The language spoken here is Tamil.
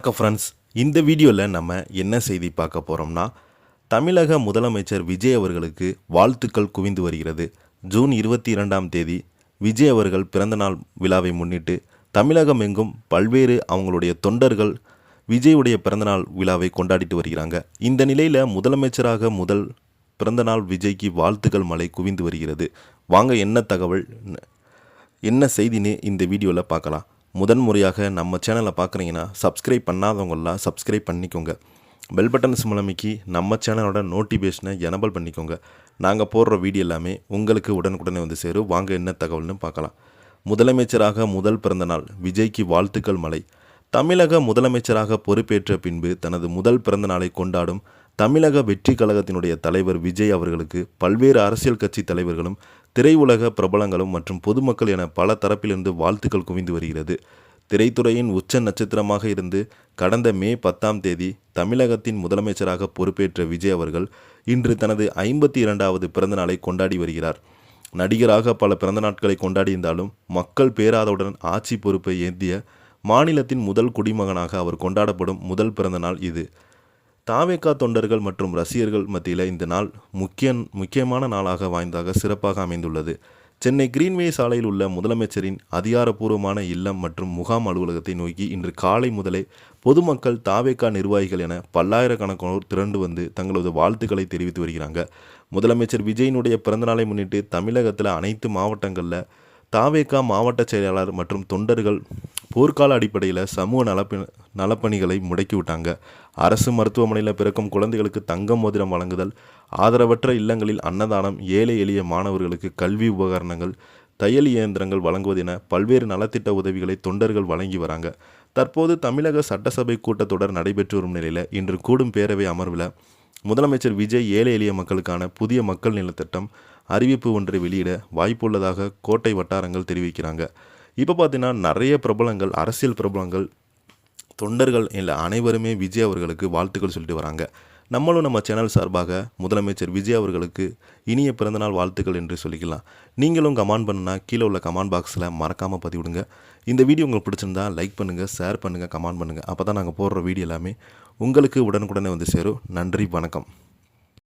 ஃப்ரெண்ட்ஸ், இந்த வீடியோவில் நம்ம என்ன செய்தி பார்க்க போகிறோம்னா, தமிழக முதலமைச்சர் விஜய் அவர்களுக்கு வாழ்த்துக்கள் குவிந்து வருகிறது. ஜூன் 22ஆம் தேதி விஜய் அவர்கள் பிறந்தநாள் விழாவை முன்னிட்டு தமிழகம் எங்கும் பல்வேறு அவங்களுடைய தொண்டர்கள் விஜயுடைய பிறந்தநாள் விழாவை கொண்டாடிட்டு வருகிறாங்க. இந்த நிலையில் முதலமைச்சராக முதல் பிறந்தநாள் விஜய்க்கு வாழ்த்துக்கள் மழை குவிந்து வருகிறது. வாங்க என்ன தகவல் என்ன செய்தின்னு இந்த வீடியோவில் பார்க்கலாம். முதன் முறையாக நம்ம சேனலை பார்க்குறீங்கன்னா சப்ஸ்கிரைப் பண்ணாதவங்களாம் சப்ஸ்கிரைப் பண்ணிக்கோங்க. பெல் பட்டன்ஸ் மூலமிக்கி நம்ம சேனலோட நோட்டிஃபிகேஷனை எனபிள் பண்ணிக்கோங்க. நாங்கள் போடுற வீடியோ எல்லாமே உங்களுக்கு உடனுக்குடனே வந்து சேரும். வாங்க என்ன தகவல்னு பார்க்கலாம். முதலமைச்சராக முதல் பிறந்தநாள் விஜய்க்கு வாழ்த்துக்கள் மழை. தமிழக முதலமைச்சராக பொறுப்பேற்ற பின்பு தனது முதல் பிறந்தநாளை கொண்டாடும் தமிழக வெற்றி கழகத்தினுடைய தலைவர் விஜய் அவர்களுக்கு பல்வேறு அரசியல் கட்சி தலைவர்களும் திரையுலக பிரபலங்களும் மற்றும் பொதுமக்கள் என பல தரப்பிலிருந்து வாழ்த்துக்கள் குவிந்து வருகிறது. திரைத்துறையின் உச்ச நட்சத்திரமாக இருந்து கடந்த மே 10ஆம் தேதி தமிழகத்தின் முதலமைச்சராக பொறுப்பேற்ற விஜய் அவர்கள் இன்று தனது 52வது பிறந்தநாளை கொண்டாடி வருகிறார். நடிகராக பல பிறந்த நாட்களை கொண்டாடியிருந்தாலும் மக்கள் பேராதவுடன் ஆட்சி பொறுப்பை ஏந்திய மாநிலத்தின் முதல் குடிமகனாக அவர் கொண்டாடப்படும் முதல் பிறந்தநாள் இது. தாவேகா தொண்டர்கள் மற்றும் ரசிகர்கள் மத்தியில் இந்த நாள் முக்கியமான நாளாக வாய்ந்ததாக சிறப்பாக அமைந்துள்ளது. சென்னை கிரீன்வே சாலையில் உள்ள முதலமைச்சரின் அதிகாரப்பூர்வமான இல்லம் மற்றும் முகாம் அலுவலகத்தை நோக்கி இன்று காலை முதலே பொதுமக்கள் தாவேகா நிர்வாகிகள் என பல்லாயிரக்கணக்கானோர் திரண்டு வந்து தங்களது வாழ்த்துக்களை தெரிவித்து வருகிறாங்க. முதலமைச்சர் விஜயினுடைய பிறந்தநாளை முன்னிட்டு தமிழகத்தில் அனைத்து மாவட்டங்களில் தாவேகா மாவட்ட செயலாளர் மற்றும் தொண்டர்கள் போர்க்கால அடிப்படையில் சமூக நலப்பணிகளை முடக்கிவிட்டாங்க. அரசு மருத்துவமனையில் பிறக்கும் குழந்தைகளுக்கு தங்க மோதிரம் வழங்குதல், ஆதரவற்ற இல்லங்களில் அன்னதானம், ஏழை எளிய மாணவர்களுக்கு கல்வி உபகரணங்கள், தையல் இயந்திரங்கள் வழங்குவது என பல்வேறு நலத்திட்ட உதவிகளை தொண்டர்கள் வழங்கி வராங்க. தற்போது தமிழக சட்டசபை கூட்டத்தொடர் நடைபெற்று வரும் நிலையில் இன்று கூடும் பேரவை அமர்வில் முதலமைச்சர் விஜய் ஏழை எளிய மக்களுக்கான புதிய மக்கள் நலத்திட்டம் அறிவிப்பு ஒன்றை வெளியிட வாய்ப்புள்ளதாக கோட்டை வட்டாரங்கள் தெரிவிக்கிறாங்க. இப்போ பார்த்தீங்கன்னா நிறைய பிரபலங்கள், அரசியல் பிரபலங்கள், தொண்டர்கள் இல்லை அனைவருமே விஜய் அவர்களுக்கு வாழ்த்துக்கள் சொல்லிட்டு வராங்க. நம்மளும் நம்ம சேனல் சார்பாக முதலமைச்சர் விஜய் அவர்களுக்கு இனிய பிறந்தநாள் வாழ்த்துக்கள் என்று சொல்லிக்கலாம். நீங்களும் கமெண்ட் பண்ணுன்னா கீழே உள்ள கமெண்ட் பாக்ஸில் மறக்காமல் பதிவிடுங்க. இந்த வீடியோ உங்களுக்கு பிடிச்சிருந்தா லைக் பண்ணுங்கள், ஷேர் பண்ணுங்கள், கமெண்ட் பண்ணுங்கள். அப்போ தான் நாங்கள் போடுற வீடியோ எல்லாமே உங்களுக்கு உடனுக்குடனே வந்து சேரும். நன்றி, வணக்கம்.